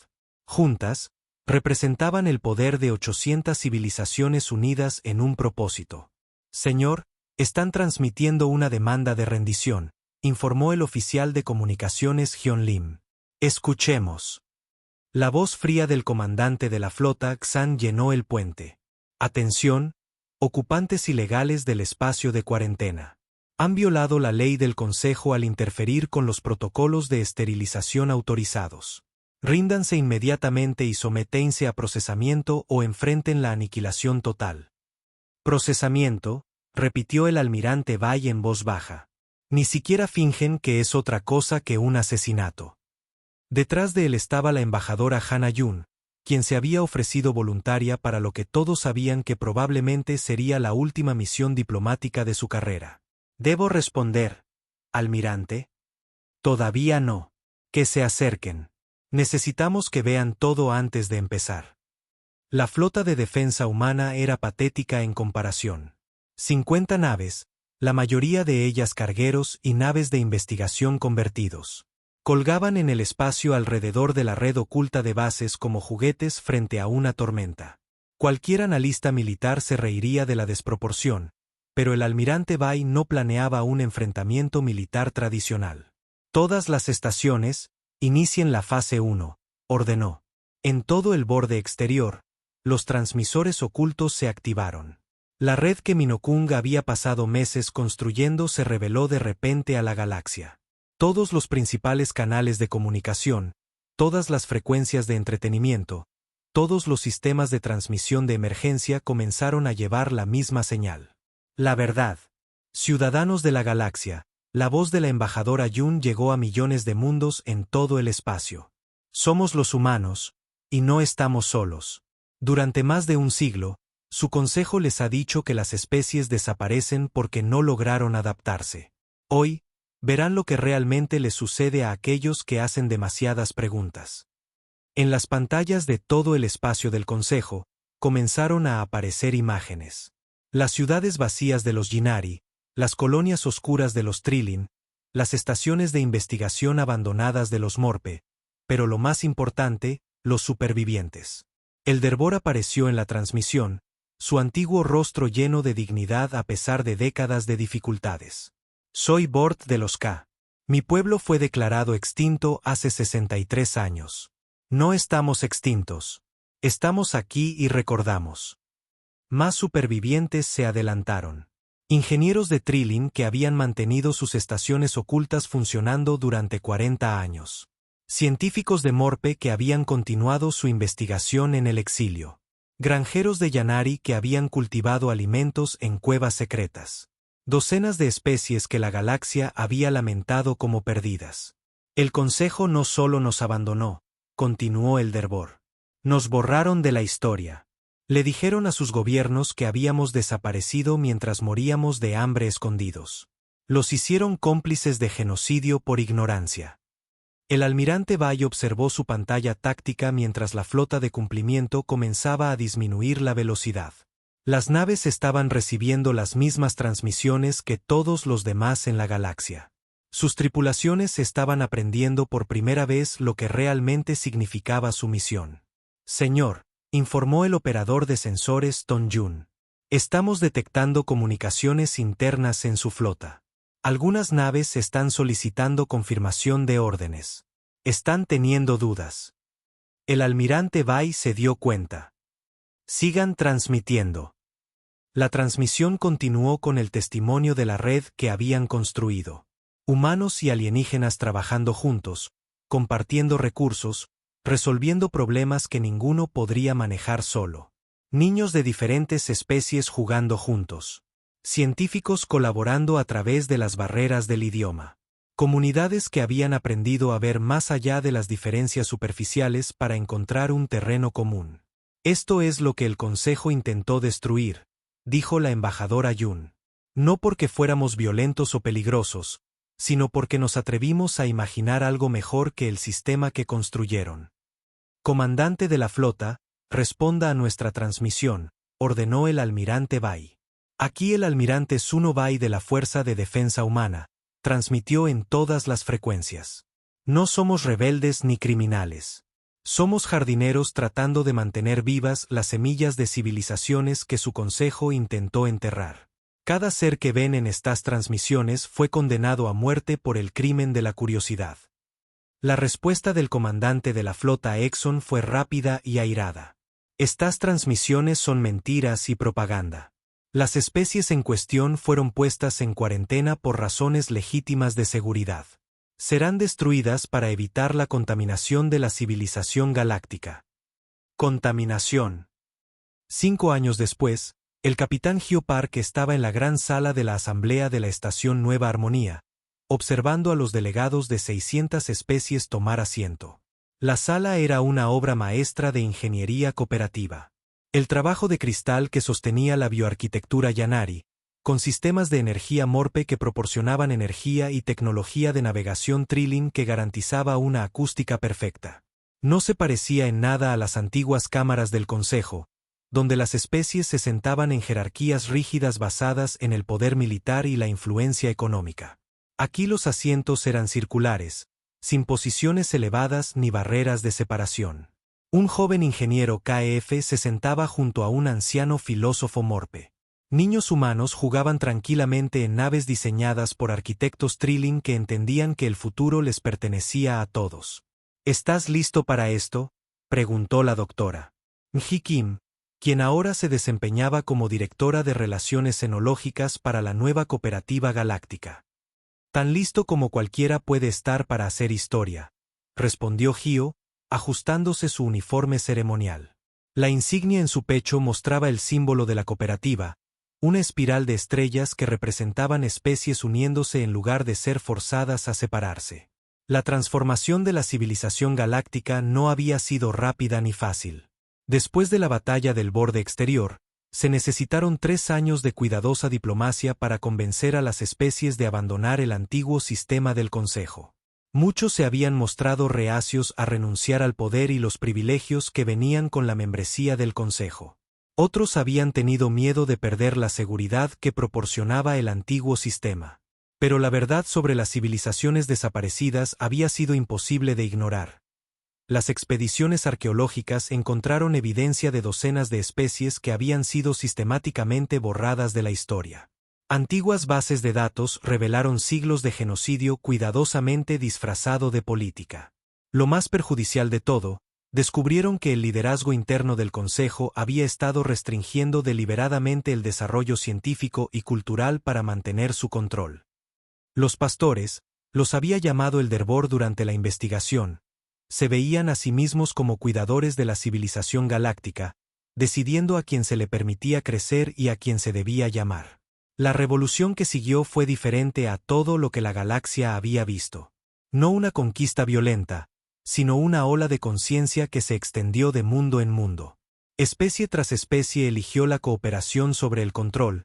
Juntas, representaban el poder de 800 civilizaciones unidas en un propósito. Señor, están transmitiendo una demanda de rendición, informó el oficial de comunicaciones Hyun Lim. Escuchemos. La voz fría del comandante de la flota Xan llenó el puente. Atención, ocupantes ilegales del espacio de cuarentena. Han violado la ley del Consejo al interferir con los protocolos de esterilización autorizados. Ríndanse inmediatamente y sométense a procesamiento o enfrenten la aniquilación total. Procesamiento, repitió el almirante Bai en voz baja. Ni siquiera fingen que es otra cosa que un asesinato. Detrás de él estaba la embajadora Hana Yun, quien se había ofrecido voluntaria para lo que todos sabían que probablemente sería la última misión diplomática de su carrera. ¿Debo responder, almirante? Todavía no. Que se acerquen. Necesitamos que vean todo antes de empezar. La flota de defensa humana era patética en comparación. 50 naves, la mayoría de ellas cargueros y naves de investigación convertidos. Colgaban en el espacio alrededor de la red oculta de bases como juguetes frente a una tormenta. Cualquier analista militar se reiría de la desproporción, pero el almirante Bai no planeaba un enfrentamiento militar tradicional. Todas las estaciones, inicien la fase 1, ordenó. En todo el borde exterior, los transmisores ocultos se activaron. La red que Minokung había pasado meses construyendo se reveló de repente a la galaxia. Todos los principales canales de comunicación, todas las frecuencias de entretenimiento, todos los sistemas de transmisión de emergencia comenzaron a llevar la misma señal. La verdad. Ciudadanos de la galaxia, la voz de la embajadora Yun llegó a millones de mundos en todo el espacio. Somos los humanos, y no estamos solos. Durante más de un siglo, su consejo les ha dicho que las especies desaparecen porque no lograron adaptarse. Hoy, verán lo que realmente les sucede a aquellos que hacen demasiadas preguntas. En las pantallas de todo el espacio del Consejo, comenzaron a aparecer imágenes. Las ciudades vacías de los Ynnari, las colonias oscuras de los Trilin, las estaciones de investigación abandonadas de los Morpe, pero lo más importante, los supervivientes. El Derbor apareció en la transmisión, su antiguo rostro lleno de dignidad a pesar de décadas de dificultades. Soy Bort de los K. Mi pueblo fue declarado extinto hace 63 años. No estamos extintos. Estamos aquí y recordamos. Más supervivientes se adelantaron. Ingenieros de Trilin que habían mantenido sus estaciones ocultas funcionando durante 40 años. Científicos de Morpe que habían continuado su investigación en el exilio. Granjeros de Ynnari que habían cultivado alimentos en cuevas secretas. Docenas de especies que la galaxia había lamentado como perdidas. El Consejo no solo nos abandonó, continuó el Derbor. Nos borraron de la historia. Le dijeron a sus gobiernos que habíamos desaparecido mientras moríamos de hambre escondidos. Los hicieron cómplices de genocidio por ignorancia. El almirante Bai observó su pantalla táctica mientras la flota de cumplimiento comenzaba a disminuir la velocidad. Las naves estaban recibiendo las mismas transmisiones que todos los demás en la galaxia. Sus tripulaciones estaban aprendiendo por primera vez lo que realmente significaba su misión. Señor, informó el operador de sensores Ton Yun. Estamos detectando comunicaciones internas en su flota. Algunas naves están solicitando confirmación de órdenes. Están teniendo dudas. El almirante Bai se dio cuenta. Sigan transmitiendo. La transmisión continuó con el testimonio de la red que habían construido. Humanos y alienígenas trabajando juntos, compartiendo recursos, resolviendo problemas que ninguno podría manejar solo. Niños de diferentes especies jugando juntos. Científicos colaborando a través de las barreras del idioma. Comunidades que habían aprendido a ver más allá de las diferencias superficiales para encontrar un terreno común. Esto es lo que el Consejo intentó destruir, dijo la embajadora Yun. No porque fuéramos violentos o peligrosos, sino porque nos atrevimos a imaginar algo mejor que el sistema que construyeron. Comandante de la flota, responda a nuestra transmisión, ordenó el almirante Bai. Aquí el almirante Suno Bai de la Fuerza de Defensa Humana transmitió en todas las frecuencias. No somos rebeldes ni criminales. Somos jardineros tratando de mantener vivas las semillas de civilizaciones que su consejo intentó enterrar. Cada ser que ven en estas transmisiones fue condenado a muerte por el crimen de la curiosidad. La respuesta del comandante de la flota Exxon fue rápida y airada. Estas transmisiones son mentiras y propaganda. Las especies en cuestión fueron puestas en cuarentena por razones legítimas de seguridad. Serán destruidas para evitar la contaminación de la civilización galáctica. Contaminación. 5 años después, el capitán Geo Park estaba en la gran sala de la asamblea de la estación Nueva Armonía, observando a los delegados de 600 especies tomar asiento. La sala era una obra maestra de ingeniería cooperativa. El trabajo de cristal que sostenía la bioarquitectura Yanari, con sistemas de energía Morpe que proporcionaban energía y tecnología de navegación Trilling que garantizaba una acústica perfecta. No se parecía en nada a las antiguas cámaras del Consejo, donde las especies se sentaban en jerarquías rígidas basadas en el poder militar y la influencia económica. Aquí los asientos eran circulares, sin posiciones elevadas ni barreras de separación. Un joven ingeniero KF se sentaba junto a un anciano filósofo Morpe. Niños humanos jugaban tranquilamente en naves diseñadas por arquitectos Trilling que entendían que el futuro les pertenecía a todos. ¿Estás listo para esto?, preguntó la doctora Ji Kim, quien ahora se desempeñaba como directora de Relaciones Enológicas para la nueva cooperativa galáctica. Tan listo como cualquiera puede estar para hacer historia, respondió Gio, ajustándose su uniforme ceremonial. La insignia en su pecho mostraba el símbolo de la cooperativa, una espiral de estrellas que representaban especies uniéndose en lugar de ser forzadas a separarse. La transformación de la civilización galáctica no había sido rápida ni fácil. Después de la batalla del borde exterior, se necesitaron 3 años de cuidadosa diplomacia para convencer a las especies de abandonar el antiguo sistema del Consejo. Muchos se habían mostrado reacios a renunciar al poder y los privilegios que venían con la membresía del Consejo. Otros habían tenido miedo de perder la seguridad que proporcionaba el antiguo sistema. Pero la verdad sobre las civilizaciones desaparecidas había sido imposible de ignorar. Las expediciones arqueológicas encontraron evidencia de docenas de especies que habían sido sistemáticamente borradas de la historia. Antiguas bases de datos revelaron siglos de genocidio cuidadosamente disfrazado de política. Lo más perjudicial de todo, descubrieron que el liderazgo interno del Consejo había estado restringiendo deliberadamente el desarrollo científico y cultural para mantener su control. Los pastores, los había llamado el Derbor durante la investigación, se veían a sí mismos como cuidadores de la civilización galáctica, decidiendo a quién se le permitía crecer y a quién se debía llamar. La revolución que siguió fue diferente a todo lo que la galaxia había visto. No una conquista violenta, sino una ola de conciencia que se extendió de mundo en mundo. Especie tras especie eligió la cooperación sobre el control,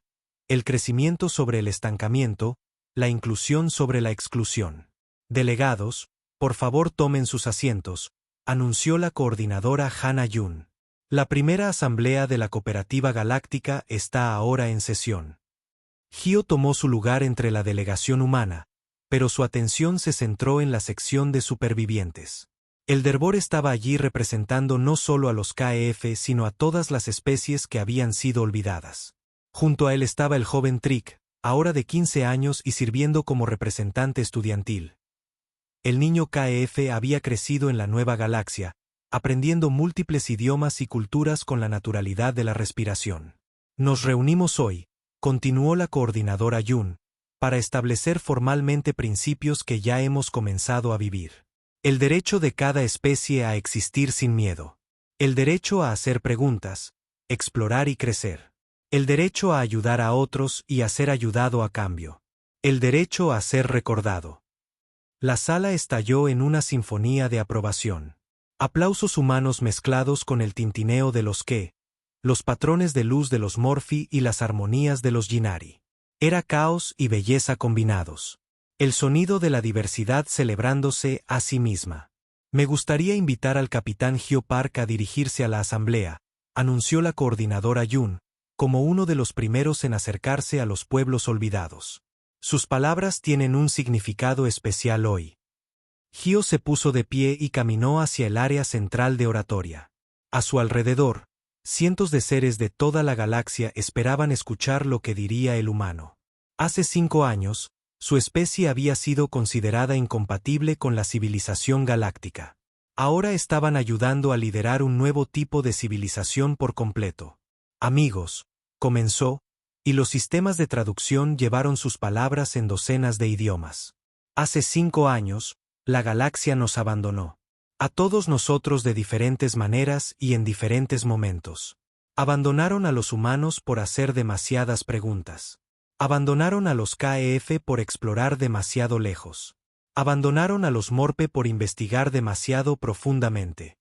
el crecimiento sobre el estancamiento, la inclusión sobre la exclusión. Delegados, por favor tomen sus asientos, anunció la coordinadora Hannah Yun. La primera asamblea de la Cooperativa Galáctica está ahora en sesión. Gio tomó su lugar entre la delegación humana, pero su atención se centró en la sección de supervivientes. El Derbor estaba allí representando no solo a los KF sino a todas las especies que habían sido olvidadas. Junto a él estaba el joven Trick, ahora de 15 años y sirviendo como representante estudiantil. El niño KF había crecido en la nueva galaxia, aprendiendo múltiples idiomas y culturas con la naturalidad de la respiración. Nos reunimos hoy, continuó la coordinadora Yun, para establecer formalmente principios que ya hemos comenzado a vivir. El derecho de cada especie a existir sin miedo. El derecho a hacer preguntas, explorar y crecer. El derecho a ayudar a otros y a ser ayudado a cambio. El derecho a ser recordado. La sala estalló en una sinfonía de aprobación. Aplausos humanos mezclados con el tintineo de los que, los patrones de luz de los Morphi y las armonías de los Ynnari. Era caos y belleza combinados. El sonido de la diversidad celebrándose a sí misma. Me gustaría invitar al capitán Geo Park a dirigirse a la asamblea, anunció la coordinadora Yun, como uno de los primeros en acercarse a los pueblos olvidados. Sus palabras tienen un significado especial hoy. Gio se puso de pie y caminó hacia el área central de oratoria. A su alrededor, cientos de seres de toda la galaxia esperaban escuchar lo que diría el humano. Hace 5 años, su especie había sido considerada incompatible con la civilización galáctica. Ahora estaban ayudando a liderar un nuevo tipo de civilización por completo. Amigos, comenzó, y los sistemas de traducción llevaron sus palabras en docenas de idiomas. Hace 5 años, la galaxia nos abandonó. A todos nosotros de diferentes maneras y en diferentes momentos. Abandonaron a los humanos por hacer demasiadas preguntas. Abandonaron a los KEF por explorar demasiado lejos. Abandonaron a los Morpe por investigar demasiado profundamente.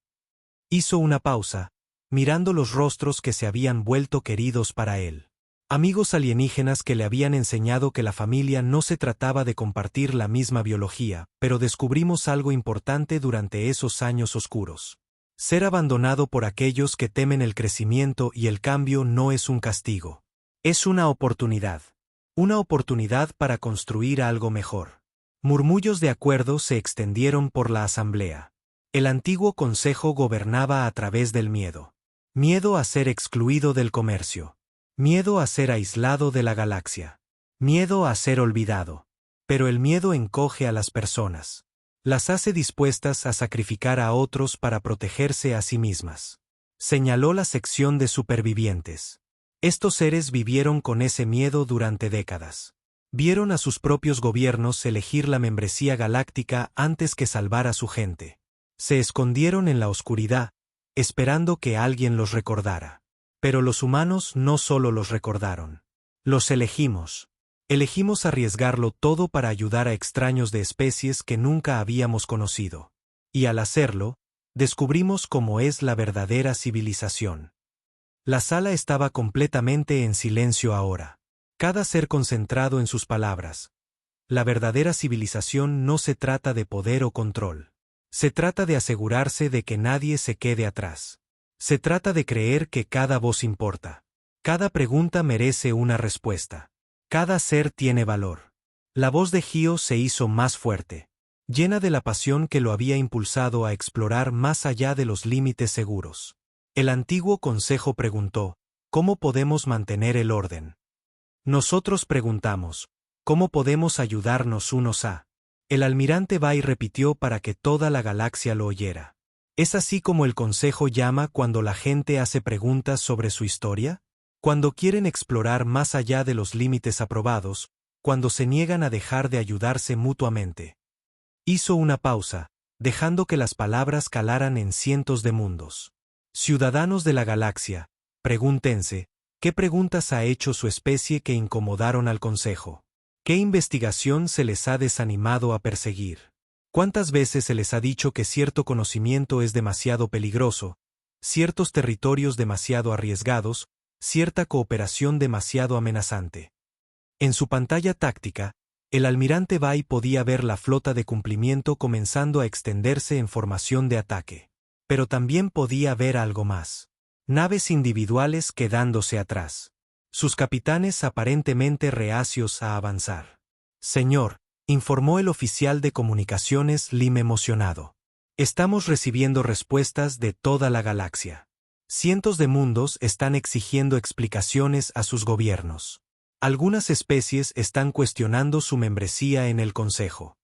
Hizo una pausa, mirando los rostros que se habían vuelto queridos para él. Amigos alienígenas que le habían enseñado que la familia no se trataba de compartir la misma biología, pero descubrimos algo importante durante esos años oscuros. Ser abandonado por aquellos que temen el crecimiento y el cambio no es un castigo. Es una oportunidad. Una oportunidad para construir algo mejor. Murmullos de acuerdo se extendieron por la asamblea. El antiguo consejo gobernaba a través del miedo. Miedo a ser excluido del comercio. Miedo a ser aislado de la galaxia. Miedo a ser olvidado. Pero el miedo encoge a las personas. Las hace dispuestas a sacrificar a otros para protegerse a sí mismas. Señaló la sección de supervivientes. Estos seres vivieron con ese miedo durante décadas. Vieron a sus propios gobiernos elegir la membresía galáctica antes que salvar a su gente. Se escondieron en la oscuridad, esperando que alguien los recordara. Pero los humanos no solo los recordaron. Los elegimos. Elegimos arriesgarlo todo para ayudar a extraños de especies que nunca habíamos conocido. Y al hacerlo, descubrimos cómo es la verdadera civilización. La sala estaba completamente en silencio ahora. Cada ser concentrado en sus palabras. La verdadera civilización no se trata de poder o control. Se trata de asegurarse de que nadie se quede atrás. Se trata de creer que cada voz importa. Cada pregunta merece una respuesta. Cada ser tiene valor. La voz de Gio se hizo más fuerte, llena de la pasión que lo había impulsado a explorar más allá de los límites seguros. El antiguo consejo preguntó, ¿cómo podemos mantener el orden? Nosotros preguntamos, ¿cómo podemos ayudarnos unos a? El almirante Bai repitió para que toda la galaxia lo oyera. ¿Es así como el consejo llama cuando la gente hace preguntas sobre su historia? Cuando quieren explorar más allá de los límites aprobados, cuando se niegan a dejar de ayudarse mutuamente. Hizo una pausa, dejando que las palabras calaran en cientos de mundos. Ciudadanos de la galaxia, pregúntense, ¿qué preguntas ha hecho su especie que incomodaron al consejo? ¿Qué investigación se les ha desanimado a perseguir? ¿Cuántas veces se les ha dicho que cierto conocimiento es demasiado peligroso, ciertos territorios demasiado arriesgados, cierta cooperación demasiado amenazante? En su pantalla táctica, el almirante Bai podía ver la flota de cumplimiento comenzando a extenderse en formación de ataque. Pero también podía ver algo más. Naves individuales quedándose atrás. Sus capitanes aparentemente reacios a avanzar. Señor, informó el oficial de comunicaciones Lim emocionado. Estamos recibiendo respuestas de toda la galaxia. Cientos de mundos están exigiendo explicaciones a sus gobiernos. Algunas especies están cuestionando su membresía en el Consejo.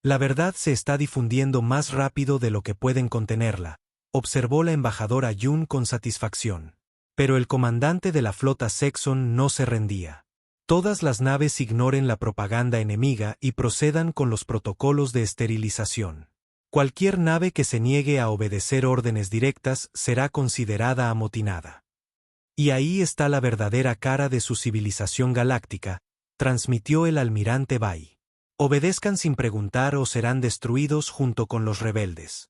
La verdad se está difundiendo más rápido de lo que pueden contenerla, observó la embajadora Yun con satisfacción. Pero el comandante de la flota Sexon no se rendía. Todas las naves ignoren la propaganda enemiga y procedan con los protocolos de esterilización. Cualquier nave que se niegue a obedecer órdenes directas será considerada amotinada. Y ahí está la verdadera cara de su civilización galáctica, transmitió el almirante Bai. Obedezcan sin preguntar o serán destruidos junto con los rebeldes.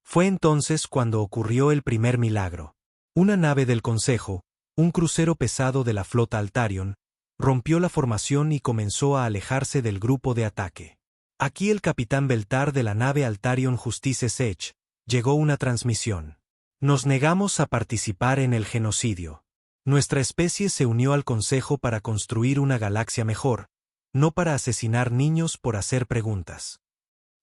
Fue entonces cuando ocurrió el primer milagro. Una nave del Consejo, un crucero pesado de la flota Altarion, rompió la formación y comenzó a alejarse del grupo de ataque. Aquí el capitán Beltar de la nave Altarion Justice Sech, llegó una transmisión. Nos negamos a participar en el genocidio. Nuestra especie se unió al Consejo para construir una galaxia mejor, no para asesinar niños por hacer preguntas.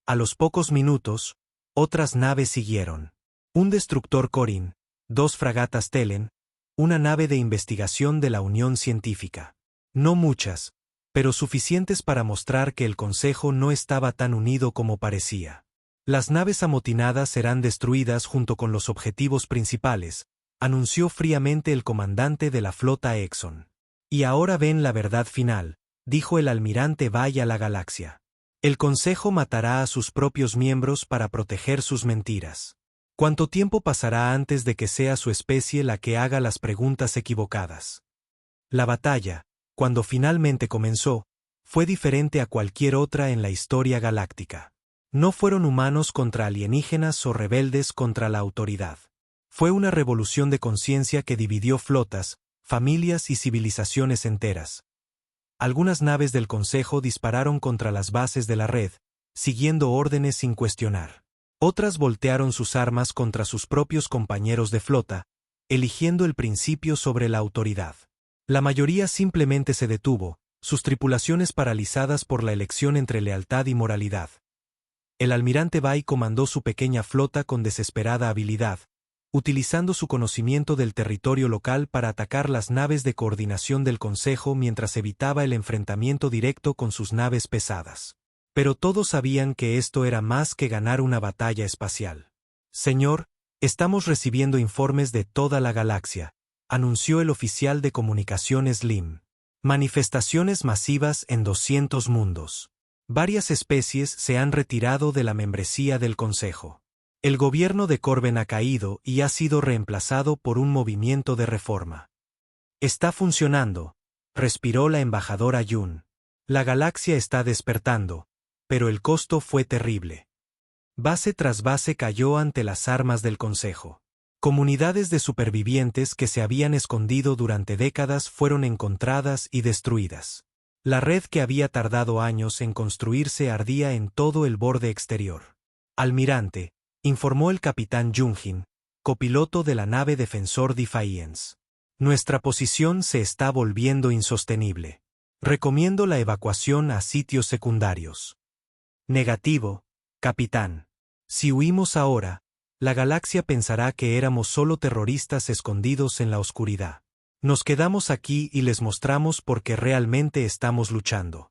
A los pocos minutos, otras naves siguieron. Un destructor Corin, 2 fragatas Telen, una nave de investigación de la Unión Científica. No muchas, pero suficientes para mostrar que el Consejo no estaba tan unido como parecía. Las naves amotinadas serán destruidas junto con los objetivos principales, anunció fríamente el comandante de la flota Exxon. Y ahora ven la verdad final, dijo el almirante Bay a la galaxia. El Consejo matará a sus propios miembros para proteger sus mentiras. ¿Cuánto tiempo pasará antes de que sea su especie la que haga las preguntas equivocadas? La batalla, cuando finalmente comenzó, fue diferente a cualquier otra en la historia galáctica. No fueron humanos contra alienígenas o rebeldes contra la autoridad. Fue una revolución de conciencia que dividió flotas, familias y civilizaciones enteras. Algunas naves del Consejo dispararon contra las bases de la red, siguiendo órdenes sin cuestionar. Otras voltearon sus armas contra sus propios compañeros de flota, eligiendo el principio sobre la autoridad. La mayoría simplemente se detuvo, sus tripulaciones paralizadas por la elección entre lealtad y moralidad. El almirante Bay comandó su pequeña flota con desesperada habilidad, utilizando su conocimiento del territorio local para atacar las naves de coordinación del Consejo mientras evitaba el enfrentamiento directo con sus naves pesadas. Pero todos sabían que esto era más que ganar una batalla espacial. Señor, estamos recibiendo informes de toda la galaxia, anunció el oficial de comunicaciones Lim. Manifestaciones masivas en 200 mundos. Varias especies se han retirado de la membresía del Consejo. El gobierno de Corben ha caído y ha sido reemplazado por un movimiento de reforma. Está funcionando, respiró la embajadora Yun. La galaxia está despertando, pero el costo fue terrible. Base tras base cayó ante las armas del Consejo. Comunidades de supervivientes que se habían escondido durante décadas fueron encontradas y destruidas. La red que había tardado años en construirse ardía en todo el borde exterior. Almirante, informó el capitán Junjin, copiloto de la nave Defensor Defiance. Nuestra posición se está volviendo insostenible. Recomiendo la evacuación a sitios secundarios. Negativo, capitán. Si huimos ahora, la galaxia pensará que éramos solo terroristas escondidos en la oscuridad. Nos quedamos aquí y les mostramos por qué realmente estamos luchando.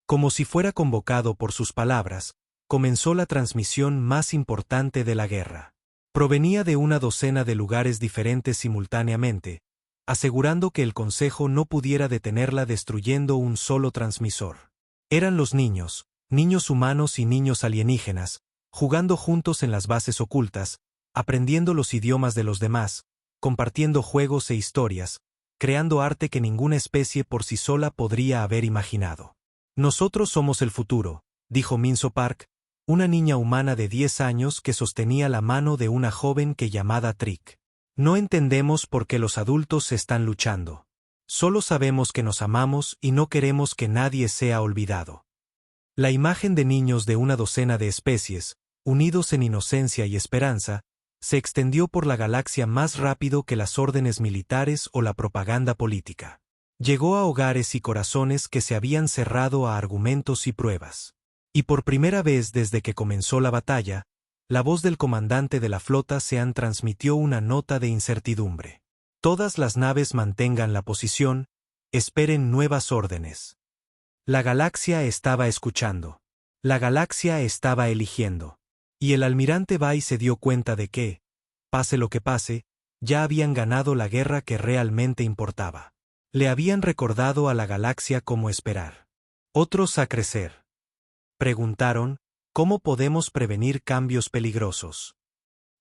Como si fuera convocado por sus palabras, comenzó la transmisión más importante de la guerra. Provenía de una docena de lugares diferentes simultáneamente, asegurando que el Consejo no pudiera detenerla destruyendo un solo transmisor. Eran los niños humanos y niños alienígenas, jugando juntos en las bases ocultas, aprendiendo los idiomas de los demás, compartiendo juegos e historias, creando arte que ninguna especie por sí sola podría haber imaginado. Nosotros somos el futuro, dijo Minso Park, una niña humana de 10 años que sostenía la mano de una joven que llamada Trick. No entendemos por qué los adultos están luchando. Solo sabemos que nos amamos y no queremos que nadie sea olvidado. La imagen de niños de una docena de especies, unidos en inocencia y esperanza, se extendió por la galaxia más rápido que las órdenes militares o la propaganda política. Llegó a hogares y corazones que se habían cerrado a argumentos y pruebas. Y por primera vez desde que comenzó la batalla, la voz del comandante de la flota Sean transmitió una nota de incertidumbre. Todas las naves mantengan la posición, esperen nuevas órdenes. La galaxia estaba escuchando. La galaxia estaba eligiendo. Y el almirante Bay se dio cuenta de que, pase lo que pase, ya habían ganado la guerra que realmente importaba. Le habían recordado a la galaxia cómo esperar. Otros a crecer. Preguntaron, ¿cómo podemos prevenir cambios peligrosos?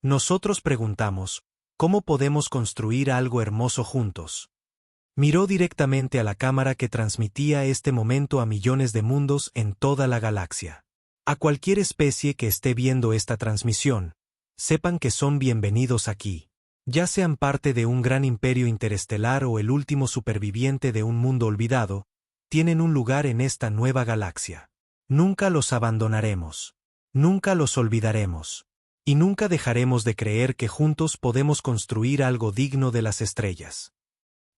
Nosotros preguntamos, ¿cómo podemos construir algo hermoso juntos? Miró directamente a la cámara que transmitía este momento a millones de mundos en toda la galaxia. A cualquier especie que esté viendo esta transmisión, sepan que son bienvenidos aquí. Ya sean parte de un gran imperio interestelar o el último superviviente de un mundo olvidado, tienen un lugar en esta nueva galaxia. Nunca los abandonaremos. Nunca los olvidaremos. Y nunca dejaremos de creer que juntos podemos construir algo digno de las estrellas.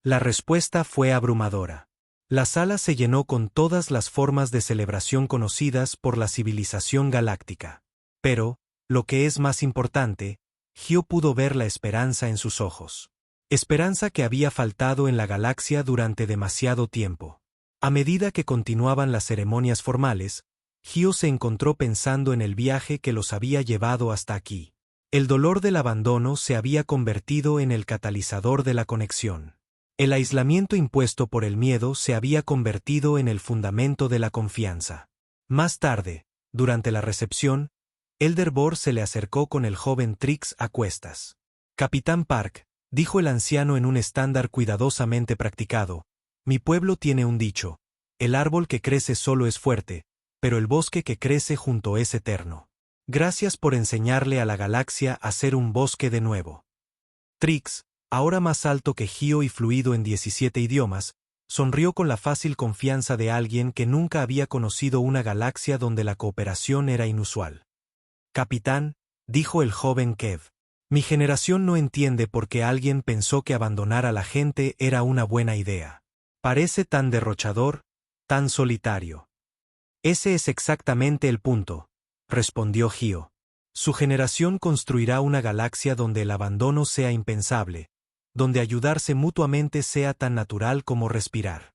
La respuesta fue abrumadora. La sala se llenó con todas las formas de celebración conocidas por la civilización galáctica. Pero, lo que es más importante, Gio pudo ver la esperanza en sus ojos. Esperanza que había faltado en la galaxia durante demasiado tiempo. A medida que continuaban las ceremonias formales, Gio se encontró pensando en el viaje que los había llevado hasta aquí. El dolor del abandono se había convertido en el catalizador de la conexión. El aislamiento impuesto por el miedo se había convertido en el fundamento de la confianza. Más tarde, durante la recepción, Elder Bor se le acercó con el joven Trix a cuestas. Capitán Park, dijo el anciano en un estándar cuidadosamente practicado, mi pueblo tiene un dicho, el árbol que crece solo es fuerte, pero el bosque que crece junto es eterno. Gracias por enseñarle a la galaxia a ser un bosque de nuevo. Trix, ahora más alto que Gio y fluido en 17 idiomas, sonrió con la fácil confianza de alguien que nunca había conocido una galaxia donde la cooperación era inusual. Capitán, dijo el joven Kev, mi generación no entiende por qué alguien pensó que abandonar a la gente era una buena idea. Parece tan derrochador, tan solitario. Ese es exactamente el punto, respondió Gio. Su generación construirá una galaxia donde el abandono sea impensable, donde ayudarse mutuamente sea tan natural como respirar.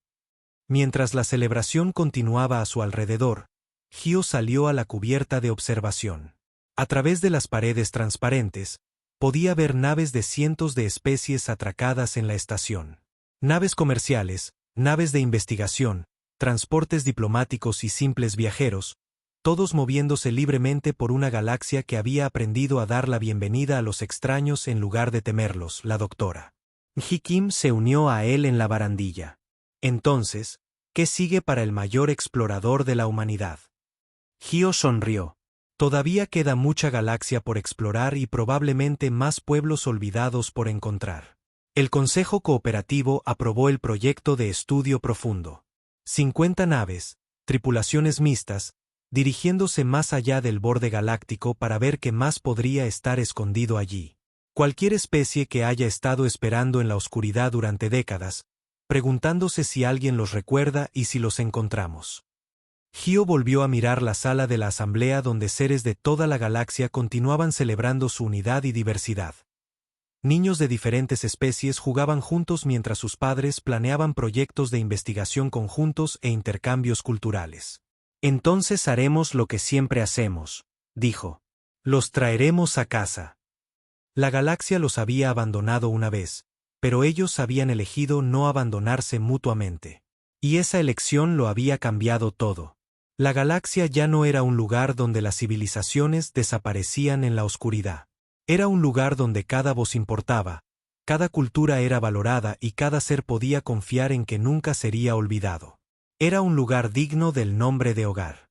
Mientras la celebración continuaba a su alrededor, Gio salió a la cubierta de observación. A través de las paredes transparentes, podía ver naves de cientos de especies atracadas en la estación. Naves comerciales, naves de investigación, transportes diplomáticos y simples viajeros, todos moviéndose libremente por una galaxia que había aprendido a dar la bienvenida a los extraños en lugar de temerlos. La doctora Ji Kim se unió a él en la barandilla. Entonces, ¿qué sigue para el mayor explorador de la humanidad? Gio sonrió. Todavía queda mucha galaxia por explorar y probablemente más pueblos olvidados por encontrar. El Consejo Cooperativo aprobó el proyecto de estudio profundo. 50 naves, tripulaciones mixtas, dirigiéndose más allá del borde galáctico para ver qué más podría estar escondido allí. Cualquier especie que haya estado esperando en la oscuridad durante décadas, preguntándose si alguien los recuerda y si los encontramos. Gio volvió a mirar la sala de la asamblea donde seres de toda la galaxia continuaban celebrando su unidad y diversidad. Niños de diferentes especies jugaban juntos mientras sus padres planeaban proyectos de investigación conjuntos e intercambios culturales. Entonces haremos lo que siempre hacemos, dijo. Los traeremos a casa. La galaxia los había abandonado una vez, pero ellos habían elegido no abandonarse mutuamente. Y esa elección lo había cambiado todo. La galaxia ya no era un lugar donde las civilizaciones desaparecían en la oscuridad. Era un lugar donde cada voz importaba, cada cultura era valorada y cada ser podía confiar en que nunca sería olvidado. Era un lugar digno del nombre de hogar.